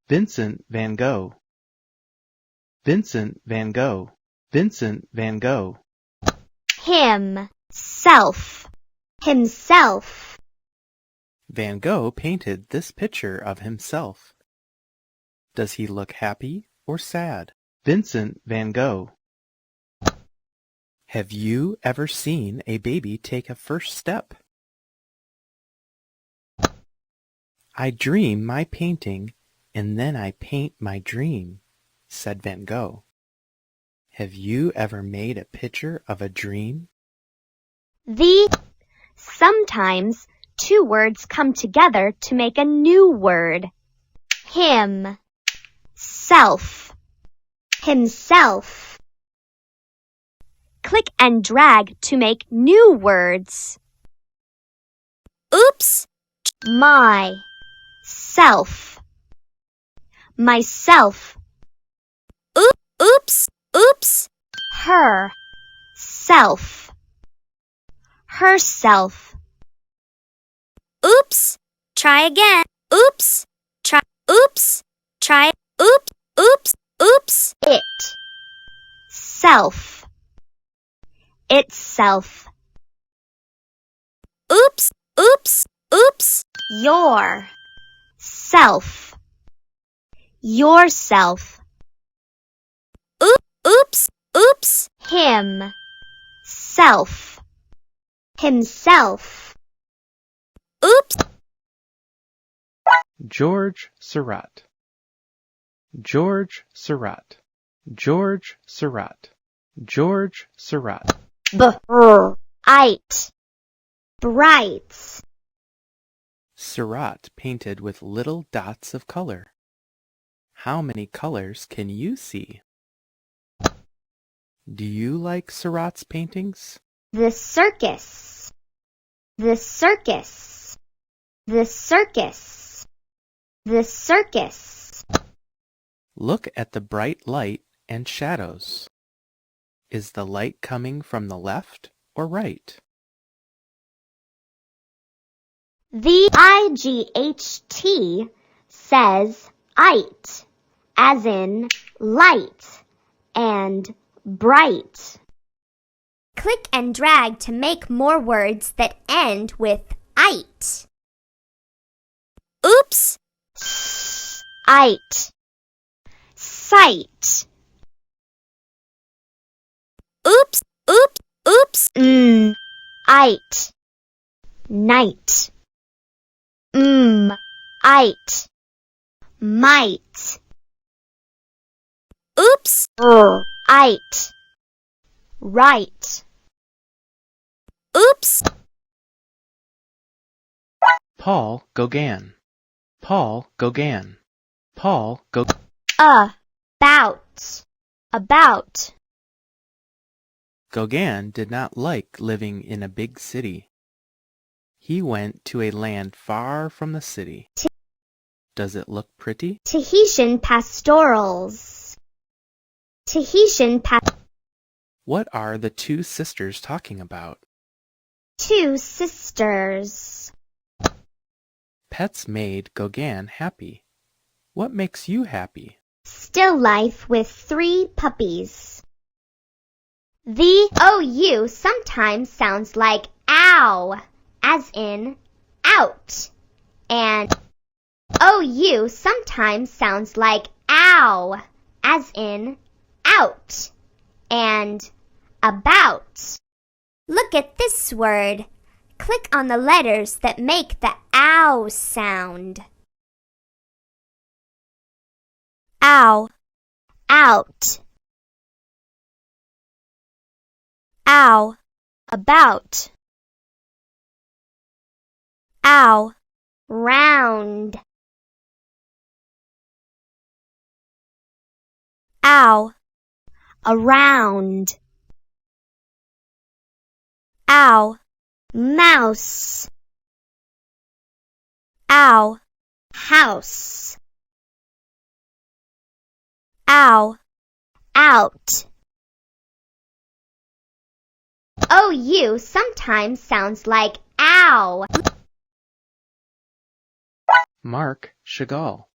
Vincent van Gogh. Vincent van Gogh. Vincent van Gogh. Him, self, himself. Van Gogh painted this picture of himself. Does he look happy or sad? Vincent van Gogh. Have you ever seen a baby take a first step? I dream my painting, and then I paint my dream, said Van Gogh. Have you ever made a picture of a dream? Sometimes two words come together to make a new word. Him, self, himself. Click and drag to make new words. Oops! My, self, myself. Oops! Oops! Her, self, herself. Oops! Try again. Oops! Try. Oops! Try. Oops! Oops! Oops! It, self, itself. Oops! Oops! Oops! Your, self, yourself. Oops! Oops! Him, self, himself. Oops! George Seurat. George Seurat. George Seurat. George Seurat. Bright, bright. Seurat painted with little dots of color. How many colors can you see? Do you like Seurat's paintings? The circus, the circus, the circus, the circus. Look at the bright light and shadows. Is the light coming from the left or right? The IGHT says "ite," as in light and bright. Click and drag to make more words that end with "ite." Oops! Ite, sight. Oops! Oops! Oops! Ite, night. Ite, might. Oops! Ite, right. Oops! Paul Gauguin. Paul Gauguin. Paul Gauguin. About, about. Gauguin did not like living in a big city. He went to a land far from the city. Does it look pretty? Tahitian pastorals. Tahitian What are the two sisters talking about? two sisters. Pets made Gauguin happy. What makes you happy? Still life with 3 puppies. The OU sometimes sounds like ow, as in out. And OU sometimes sounds like ow, as in out. And about. Look at this word. Click on the letters that make the ow sound. Ow, out. Ow, about. Ow, round. Ow, around. Ow, mouse. Ow, house. Ow, out. OU sometimes sounds like ow. Marc Chagall.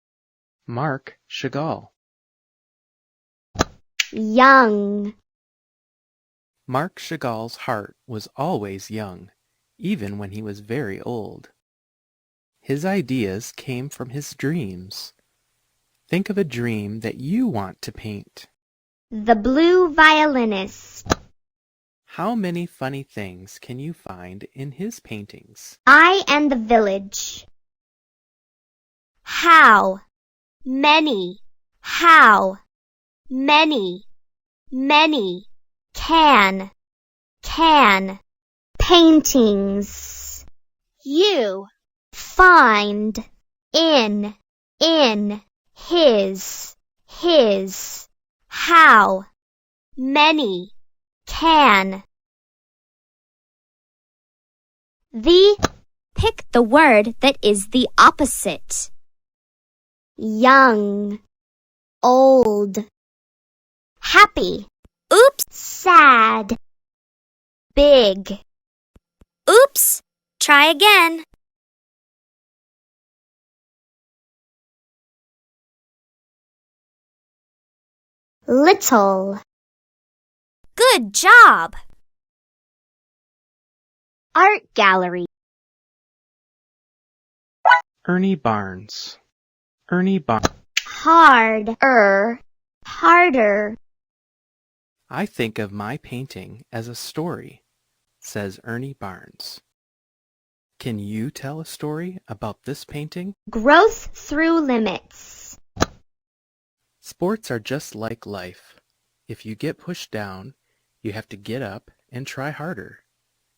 Marc Chagall. Young. Marc Chagall's heart was always young, even when he was very old. His ideas came from his dreams. Think of a dream that you want to paint. The Blue Violinist. How many funny things can you find in his paintings? I and the Village. How many, how many, many can paintings you find in his how many can Pick the word that is the opposite. young, old, happy, Oops, sad, big, oops. Try again. little. Good job. Art gallery. Ernie Barnes. Ernie Barnes. Harder. I think of my painting as a story, says Ernie Barnes. Can you tell a story about this painting? Growth through limits. Sports are just like life. If you get pushed down, you have to get up and try harder,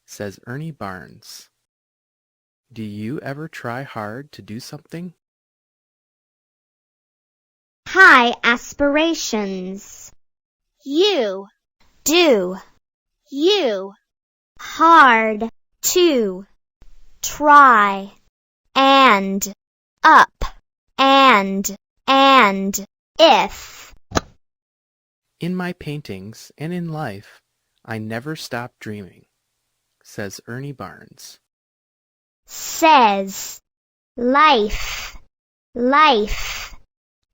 says Ernie Barnes. Do you ever try hard to do something? High aspirations. You do. You hard to try and up and if. In my paintings and in life, I never stop dreaming, says Ernie Barnes. Says life.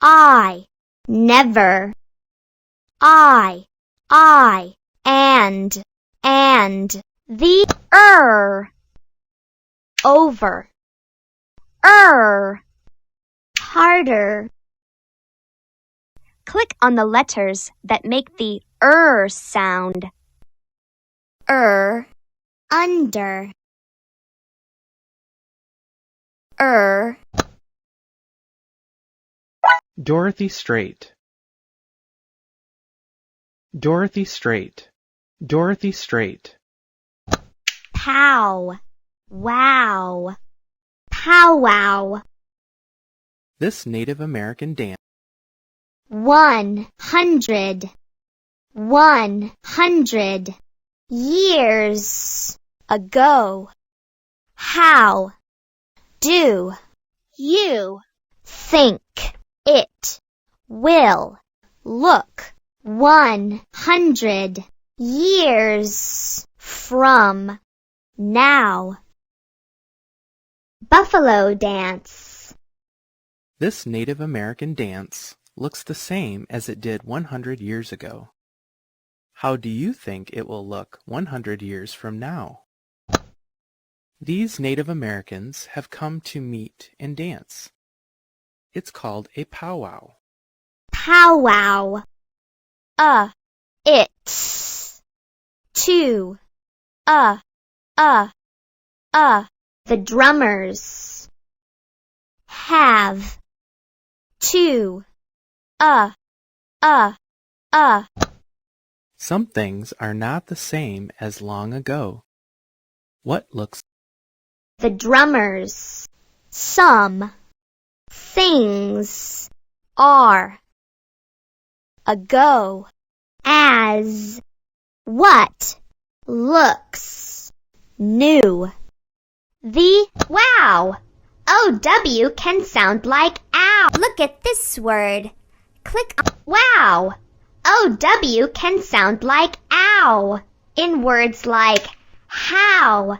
I never. I and the over harder. Click on the letters that make the sound. Under. Dorothy Straight. Dorothy Straight. Dorothy Straight. Pow. Wow. Powwow. This Native American dance. 100 years ago. How do you think it will look 100 years from now? Buffalo dance. This Native American dance looks the same as it did 100 years ago. How do you think it will look 100 years from now? These Native Americans have come to meet and dance. It's called a powwow. Powwow. It's to the drummers have to Some things are not the same as long ago. What looks the drummers. Some things are ago as what looks new. The wow. OW can sound like ow. Look at this word. Click on Wow. OW can sound like ow in words like how,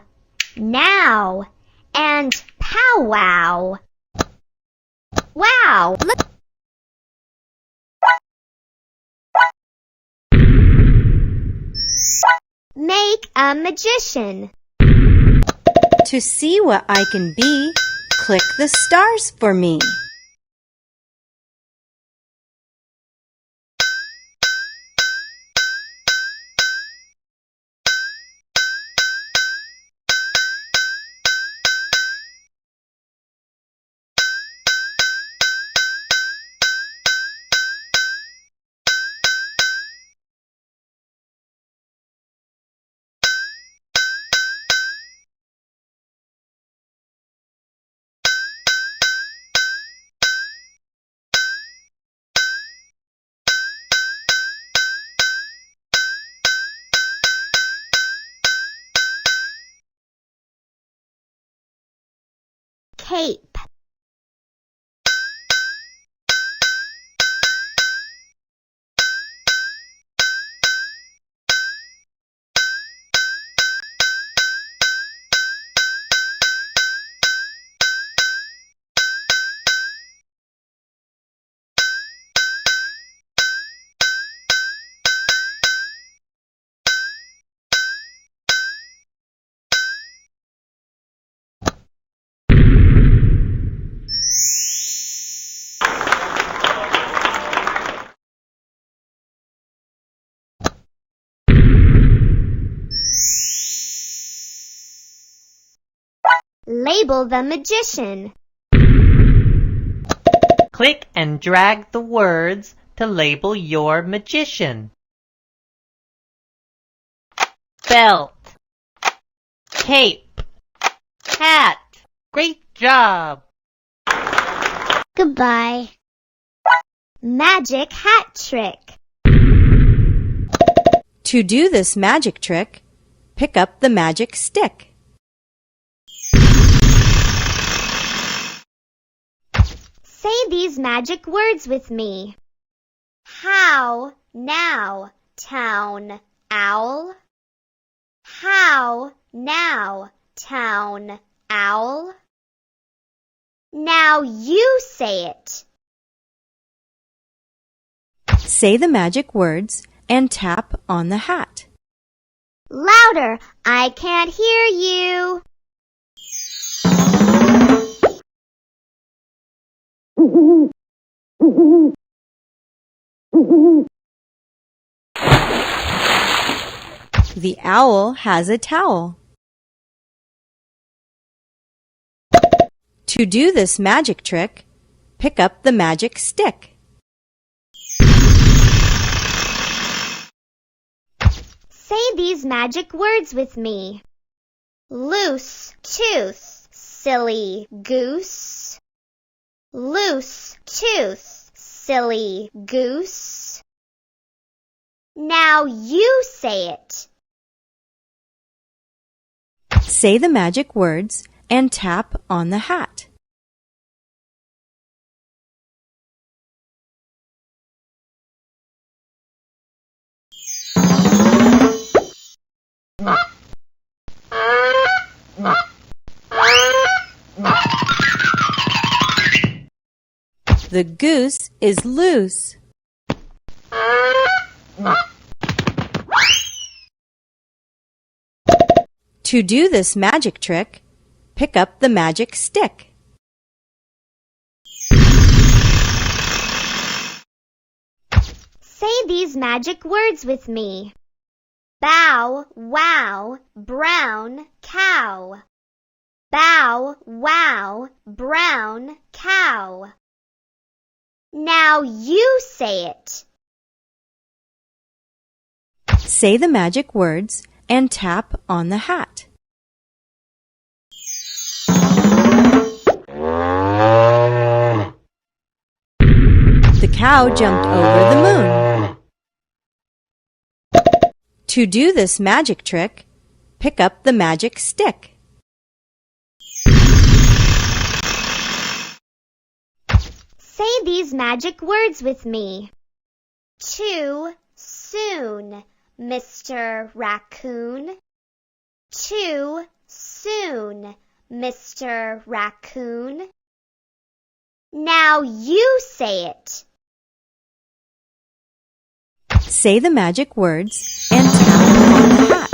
now, and powwow. Wow. Make a magician. To see what I can be, click the stars for me. Cape. Label the magician. Click and drag the words to label your magician. Belt, cape, hat. Great job! Goodbye. Magic hat trick. To do this magic trick, pick up the magic stick. Say these magic words with me. How now, town owl? How now, town owl? Now you say it. Say the magic words and tap on the hat. Louder, I can't hear you. The owl has a towel. To do this magic trick, pick up the magic stick. Say these magic words with me. Loose tooth, silly goose. Loose tooth, silly goose. Now you say it. Say the magic words and tap on the hat. The goose is loose. To do this magic trick, pick up the magic stick. Say these magic words with me. Bow, wow, brown cow. Bow, wow, brown cow. Now you say it. Say the magic words and tap on the hat. The cow jumped over the moon. To do this magic trick, pick up the magic stick. Say these magic words with me. Too soon, Mr. Raccoon. Too soon, Mr. Raccoon. Now you say it. Say the magic words and tap on the hat.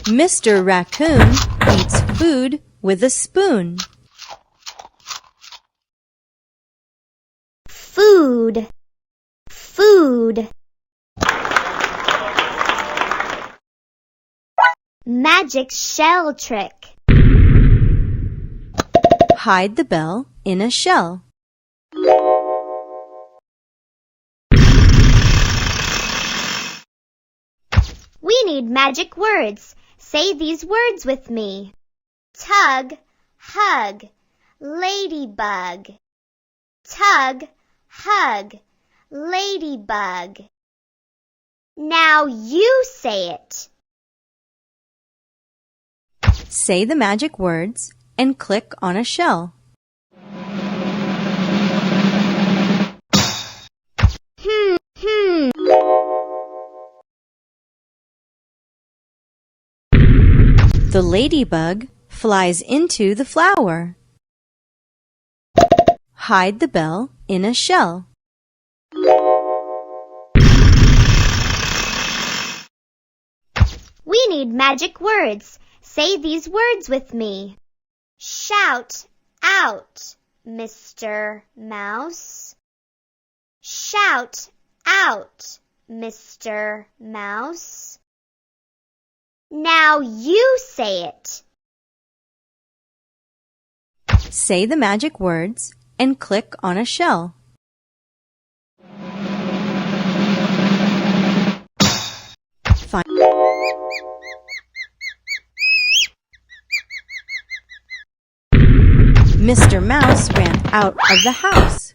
Mr. Raccoon eats food with a spoon. Food, food. Magic shell trick. Hide the bell in a shell. We need magic words. Say these words with me. Tug, hug, ladybug. Tug, hug, ladybug. Now you say it. Say the magic words and click on a shell. The ladybug flies into the flower. Hide the bell in a shell. We need magic words. Say these words with me. Shout out, Mr. Mouse. Shout out, Mr. Mouse. Now you say it. Say the magic words and click on a shell. Find Mr. Mouse ran out of the house.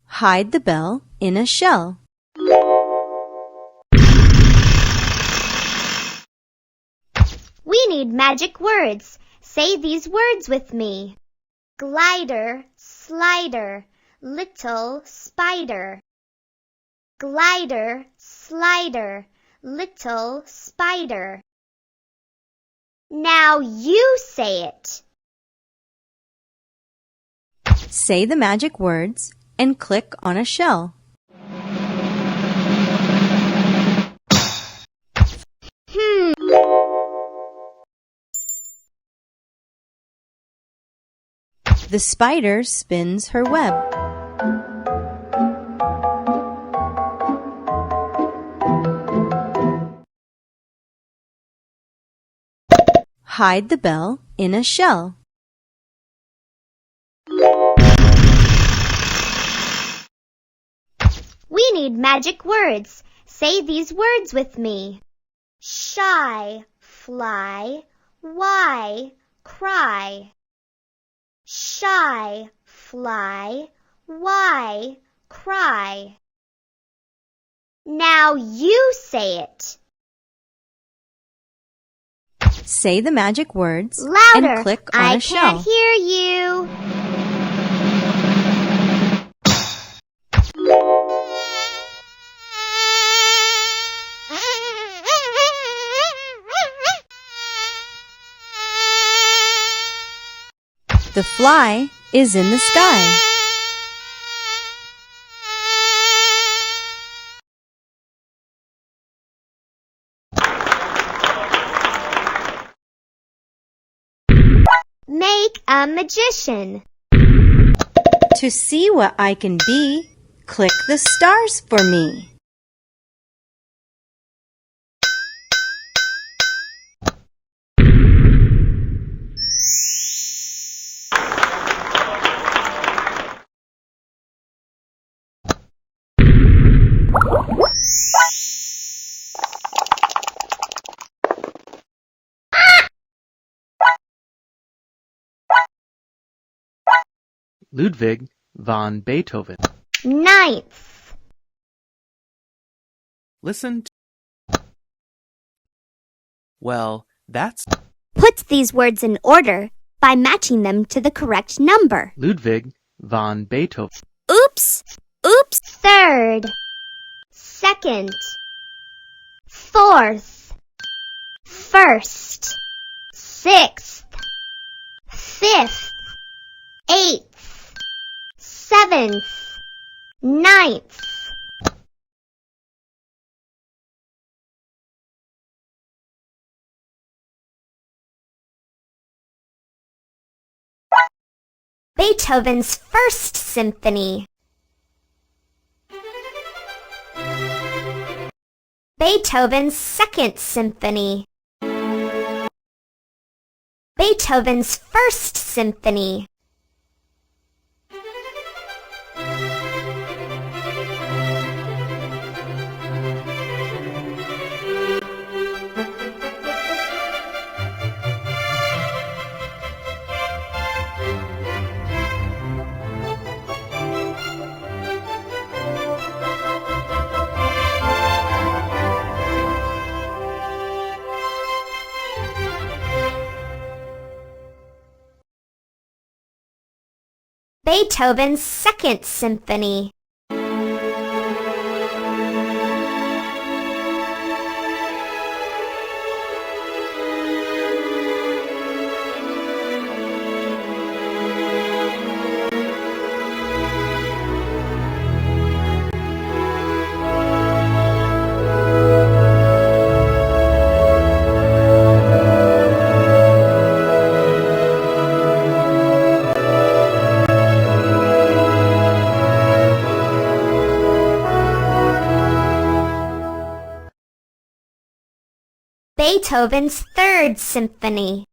Hide the bell in a shell. We need magic words. Say these words with me. Glider, slider, little spider. Glider, slider, little spider. Now you say it. Say the magic words and click on a shell. The spider spins her web. Hide the bell in a shell. We need magic words. Say these words with me. Shy, fly, why, cry. Shy, fly, why, cry. Now you say it. Say the magic words Louder. and click on a shell. I can't hear you. The fly is in the sky. Make a magician. To see what I can be, click the stars for me. Ludwig van Beethoven. Ninth. Listen to... Well, that's Put these words in order by matching them to the correct number. Ludwig van Beethoven. Oops! Oops! Third. Second. Fourth. First. Sixth. Fifth. Eighth. Seventh. Ninth. Beethoven's First Symphony. Beethoven's Second Symphony. Beethoven's First Symphony. Beethoven's Second Symphony. Beethoven's Third Symphony.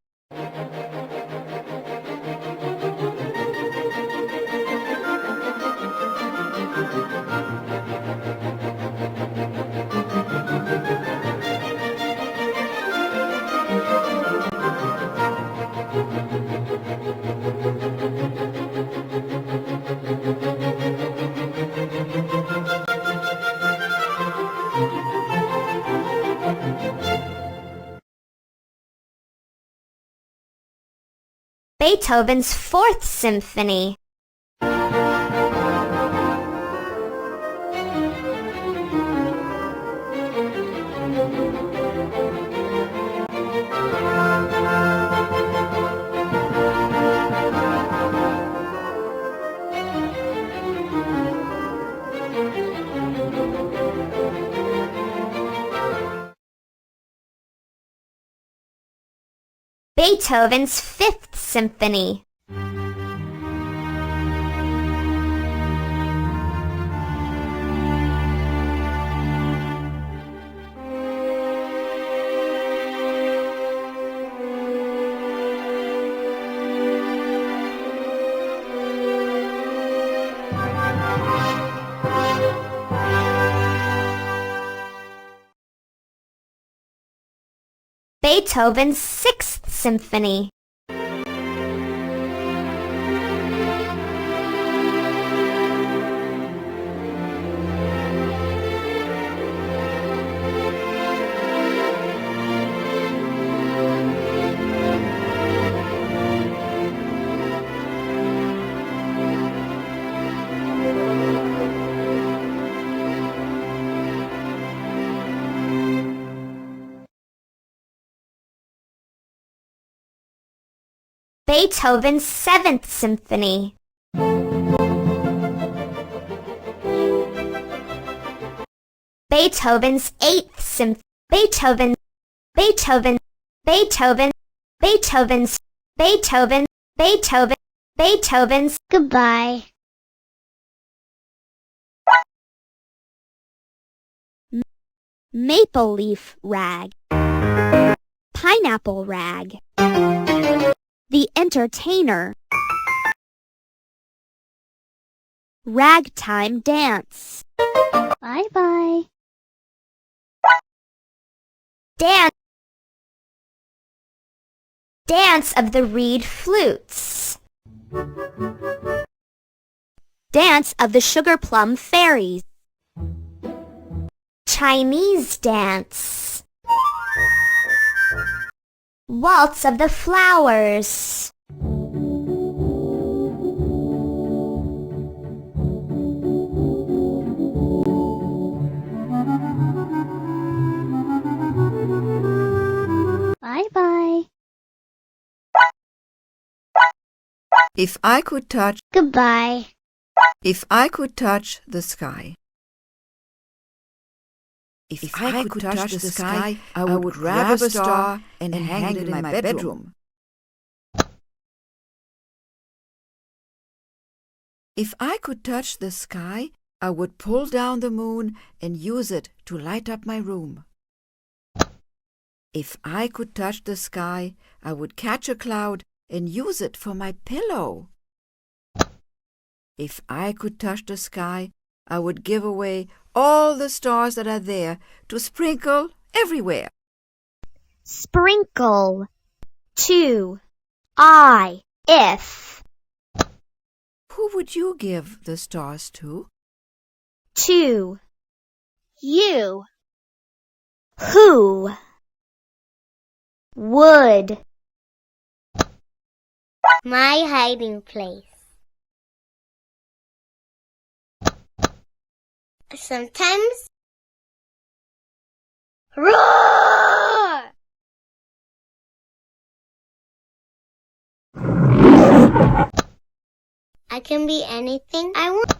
Beethoven's Fourth Symphony. Beethoven's Fifth Symphony. Beethoven's Sixth Symphony. Beethoven's Seventh Symphony. Beethoven's Eighth Symphony. Beethoven's Goodbye. Maple leaf rag. Pineapple rag. The entertainer. Ragtime dance. Bye-bye. Dance of the reed flutes. Dance of the sugar plum fairies. Chinese dance. Waltz of the flowers. Bye-bye. If I could touch, Goodbye. if I could touch the sky. If I could touch the sky, I would grab a star and hang it in my bedroom. If I could touch the sky, I would pull down the moon and use it to light up my room. If I could touch the sky, I would catch a cloud and use it for my pillow. If I could touch the sky, I would give away all the stars that are there to sprinkle everywhere. Sprinkle. 2. I. If. Who would you give the stars to? 2. You. Who. Would. My hiding place. Sometimes roar. I can be anything I want.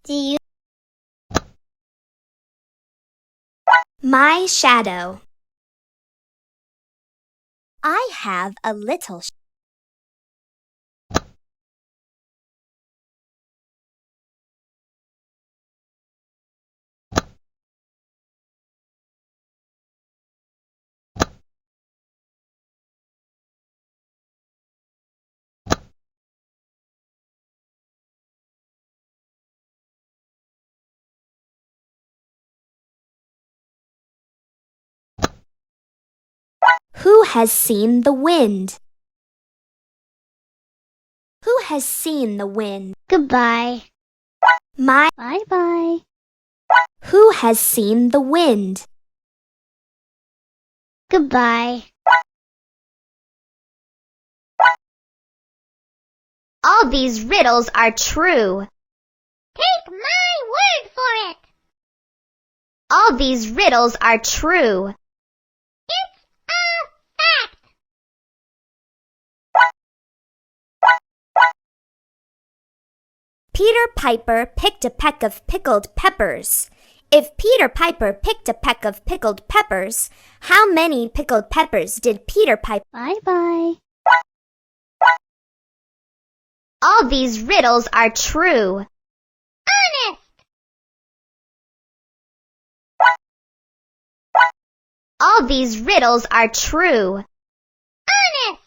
Do you? My shadow. I have a little Who has seen the wind? Who has seen the wind? Goodbye. My Bye-bye. Who has seen the wind? Goodbye. All these riddles are true. Take my word for it. All these riddles are true. It's a fact. Peter Piper picked a peck of pickled peppers. If Peter Piper picked a peck of pickled peppers, how many pickled peppers did Peter Piper? Bye-bye. All these riddles are true. Honest! All these riddles are true. Honest!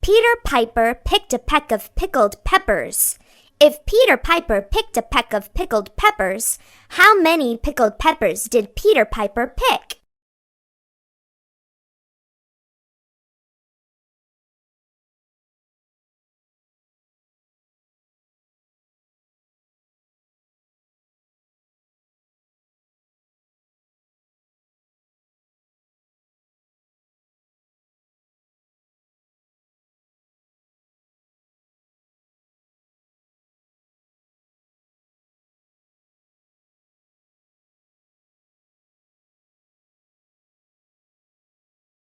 Peter Piper picked a peck of pickled peppers. If Peter Piper picked a peck of pickled peppers, how many pickled peppers did Peter Piper pick?